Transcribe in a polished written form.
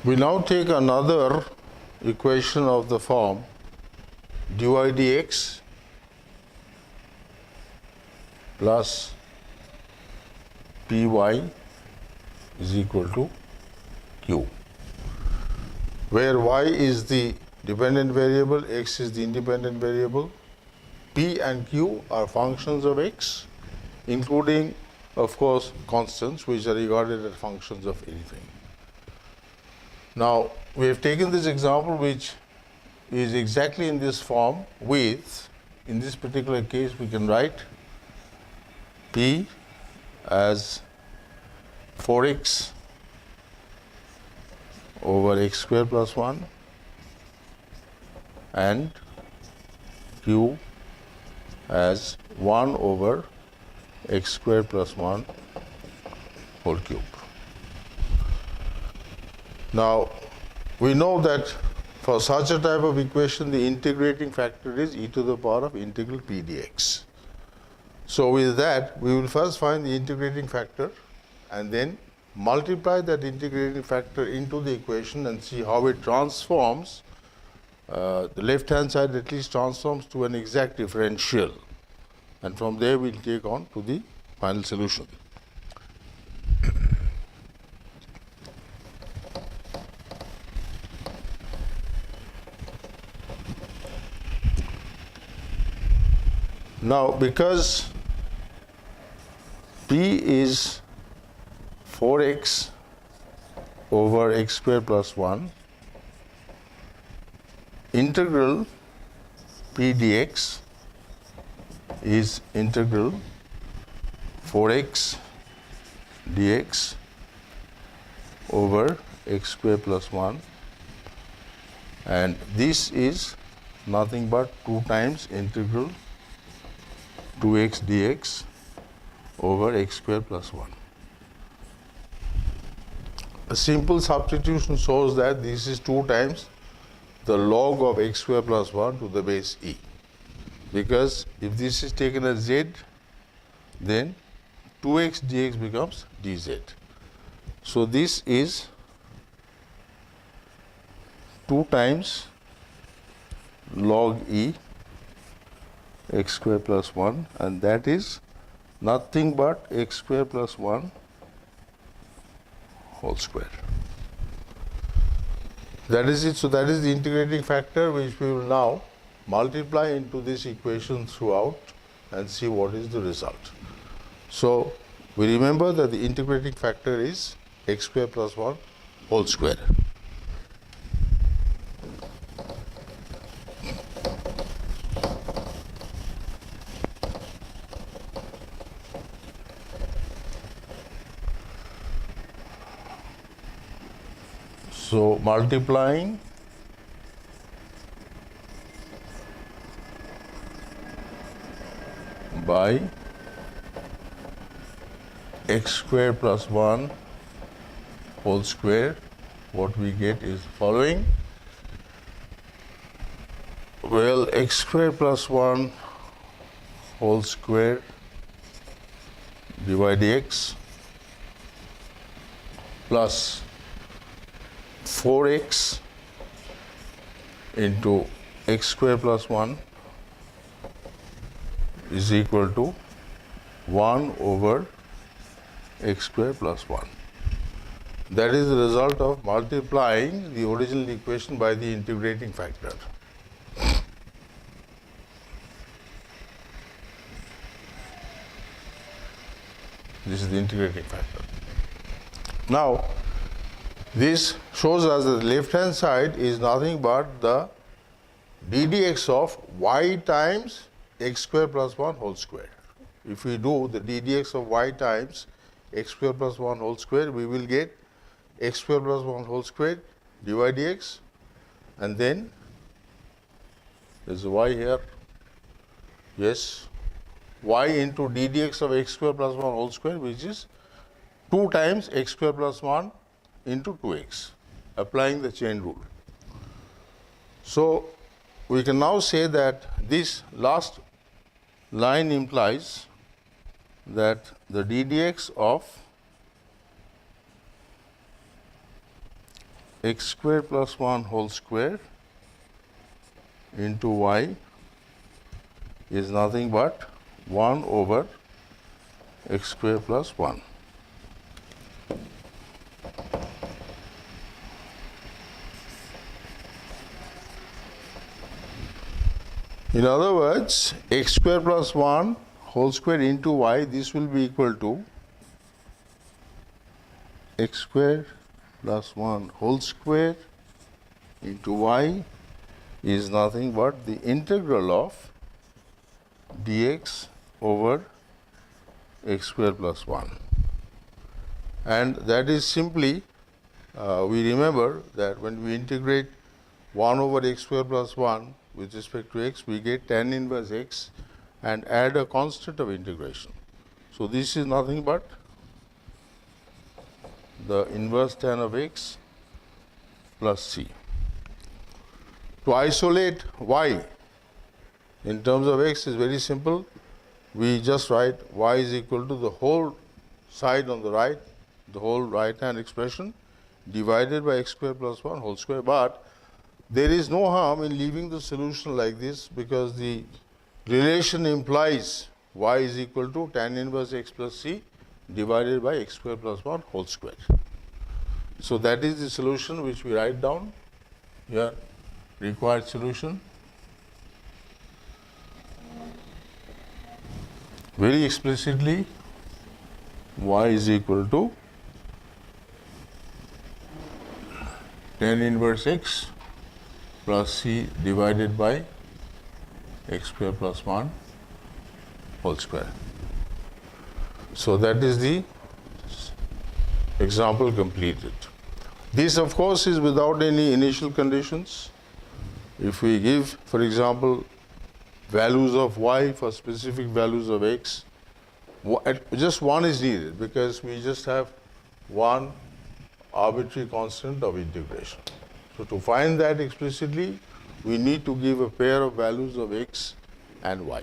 We now take another equation of the form dy dx plus py is equal to q, where y is the dependent variable, x is the independent variable, p and q are functions of x, including, of course, constants, which are regarded as functions of anything. Now, we have taken this example, which is exactly in this form with, in this particular case, we can write p as 4x over x square plus 1 and q as 1 over x square plus 1 whole cube. Now, we know that for such a type of equation, the integrating factor is e to the power of integral p dx. So with that, we will first find the integrating factor and then multiply that integrating factor into the equation and see how it transforms. The left-hand side at least transforms to an exact differential. And from there, we'll take on to the final solution. Now, because p is 4x over x square plus 1, integral p dx is integral 4x dx over x square plus 1, and this is nothing but 2 times integral 2x dx over x square plus 1. A simple substitution shows that this is 2 times the log of x square plus 1 to the base e, because if this is taken as z, then 2x dx becomes dz. So this is 2 times log e x square plus 1, and that is nothing but x square plus 1 whole square. That is it. So that is the integrating factor, which we will now multiply into this equation throughout and see what is the result. So we remember that the integrating factor is x square plus 1 whole square. So multiplying by x square plus 1 whole square, what we get is the following. Well, x square plus 1 whole square dy dx plus 4x into x square plus 1 is equal to 1 over x square plus 1. That is the result of multiplying the original equation by the integrating factor. This is the integrating factor. Now, this shows us that the left-hand side is nothing but the ddx of y times x square plus 1 whole square. If we do the ddx of y times x square plus 1 whole square, we will get x square plus 1 whole square dy dx, and then there is a y here, yes, y into ddx of x square plus 1 whole square, which is 2 times x square plus 1 into 2x, applying the chain rule. So we can now say that this last line implies that the ddx of x square plus 1 whole square into y is nothing but 1 over x square plus 1. In other words, x square plus 1 whole square into y, this will be equal to x square plus 1 whole square into y is nothing but the integral of dx over x square plus 1. And that is simply, we remember that when we integrate 1 over x square plus 1 with respect to x, we get tan inverse x and add a constant of integration. So this is nothing but the inverse tan of x plus c. To isolate y in terms of x is very simple. We just write y is equal to the whole side on the right, the whole right hand expression divided by x square plus 1 whole square. But there is no harm in leaving the solution like this, because the relation implies y is equal to tan inverse x plus c divided by x square plus 1 whole square. So that is the solution which we write down here, required solution. Very explicitly, y is equal to tan inverse x plus c divided by x square plus 1 whole square. So that is the example completed. This, of course, is without any initial conditions. If we give, for example, values of y for specific values of x, just one is needed, because we just have one arbitrary constant of integration. So to find that explicitly, we need to give a pair of values of x and y.